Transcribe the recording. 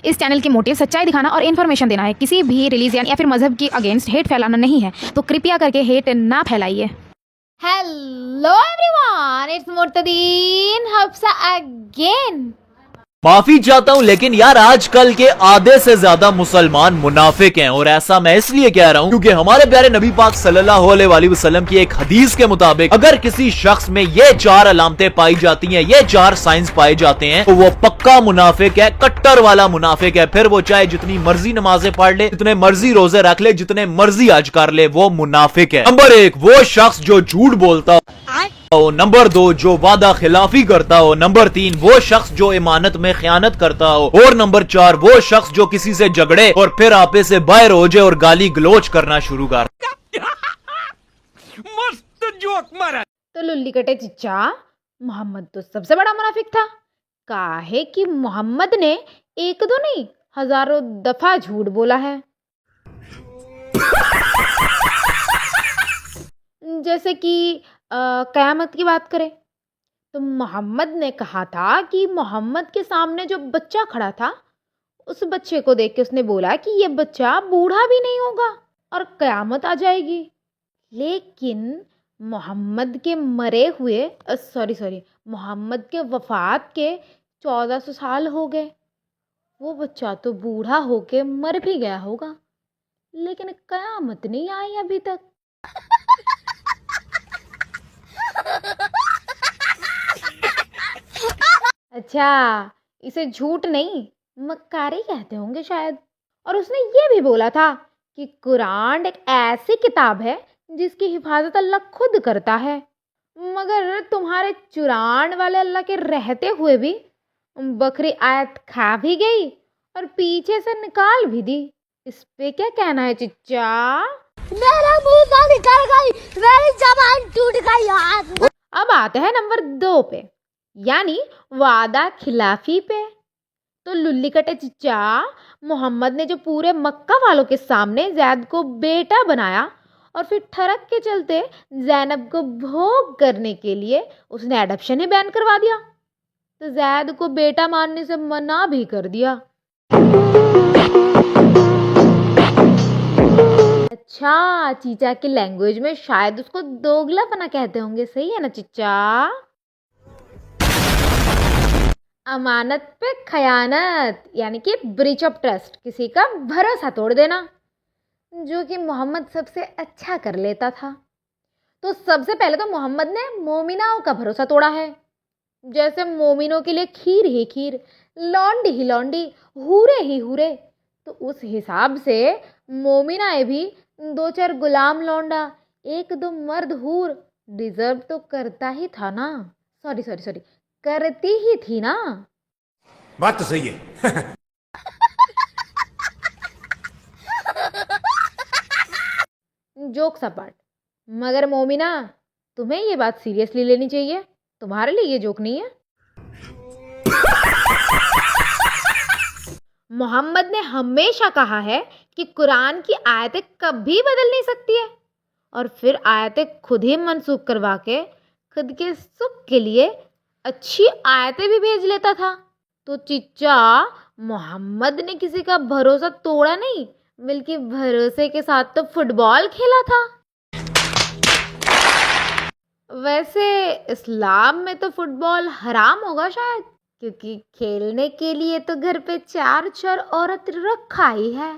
इस चैनल के मोटिव सच्चाई दिखाना और इन्फॉर्मेशन देना है। किसी भी रिलीजन या फिर मजहब के अगेंस्ट हेट फैलाना नहीं है, तो कृपया करके हेट ना फैलाइए। हेलो एवरीवन, इट्स मुर्तदीन हफ्सा अगेन। माफी चाहता हूं, लेकिन यार आजकल के आधे से ज्यादा मुसलमान मुनाफिक हैं। और ऐसा मैं इसलिए कह रहा हूं क्योंकि हमारे प्यारे नबी पाक सल्लल्लाहु अलैहि वसल्लम की एक हदीस के मुताबिक अगर किसी शख्स में ये 4 अलामतें पाई जाती हैं, ये 4 साइंस पाए जाते हैं, तो वो पक्का मुनाफिक है, कट्टर वाला मुनाफिक है। फिर वो चाहे जितनी मर्जी नमाजें पढ़ ले, जितने मर्जी रोजे रख ले, जितने मर्जी हज कर ले, वो मुनाफिक है। नंबर 1, वो शख्स जो झूठ बोलता हो। नंबर 2, जो वादा खिलाफी करता हो। नंबर 3, वो शख्स जो इमानत में खयानत करता हो। और नंबर 4, वो शख्स जो किसी से झगड़े और फिर आपे से बाहर हो जाए और गाली गलोच करना शुरू कर। मस्त जोक मारा। तो लुल्ली कटे चिच्चा, मोहम्मद तो सबसे बड़ा मुनाफिक था। काहे कि मोहम्मद ने एक दो नहीं हजारों दफा झूठ बोला है। जैसे कि कयामत की बात करें तो मोहम्मद ने कहा था कि मोहम्मद के सामने जो बच्चा खड़ा था, उस बच्चे को देख के उसने बोला कि ये बच्चा बूढ़ा भी नहीं होगा और कयामत आ जाएगी। लेकिन मोहम्मद के मरे हुए मोहम्मद के वफात के 1400 साल हो गए। वो बच्चा तो बूढ़ा होके मर भी गया होगा, लेकिन कयामत नहीं आई अभी तक। अच्छा, इसे झूठ नहीं मक्कारी कहते होंगे शायद। और उसने ये भी बोला था कि कुरान एक ऐसी किताब है जिसकी हिफाजत अल्लाह खुद करता है। मगर तुम्हारे चुरान वाले अल्लाह के रहते हुए भी बकरी आयत खा भी गई और पीछे से निकाल भी दी। इस पे क्या कहना है चिच्चा? मेरा मुंह से निकल गई, मेरी जबान टूट गई यार। अब आते हैं नंबर 2 पे, यानी वादा खिलाफी पे। तो लुल्ली कटे चिच्चा, मोहम्मद ने जो पूरे मक्का वालों के सामने जैद को बेटा बनाया और फिर ठरक के चलते जैनब को भोग करने के लिए उसने एडॉप्शन ही बैन करवा दिया। तो जैद को बेटा मानने से मना भी कर दिया। अच्छा, चीचा की लैंग्वेज में शायद उसको दोगलापना कहते होंगे। सही है ना चिच्चा? अमानत पे खयानत, यानी कि ब्रीच ऑफ ट्रस्ट, किसी का भरोसा तोड़ देना, जो कि मोहम्मद सबसे अच्छा कर लेता था। तो सबसे पहले तो मोहम्मद ने मोमिनाओं का भरोसा तोड़ा है। जैसे मोमिनों के लिए खीर ही खीर, लौंडी ही लौंडी, हूरे ही हूरे, तो उस हिसाब से मोमिनाएं भी 2-4 गुलाम लौंडा, 1-2 मर्द हूर डिजर्व तो करता ही था ना। सॉरी करती ही थी ना। बात तो सही है। जोक्स अपार्ट, मगर मोमिना, तुम्हें ये बात सीरियसली लेनी चाहिए। तुम्हारे लिए ये जोक नहीं है। मोहम्मद ने हमेशा कहा है कि कुरान की आयतें कभी बदल नहीं सकती है, और फिर आयतें खुद ही मनसूख करवा के खुद के सुख के लिए अच्छी आयतें भी भेज लेता था। तो चिच्चा, मोहम्मद ने किसी का भरोसा तोड़ा नहीं, बल्कि भरोसे के साथ तो फुटबॉल खेला था। वैसे इस्लाम में तो फुटबॉल हराम होगा शायद, क्योंकि खेलने के लिए तो घर पे 4 औरत रखा ही है।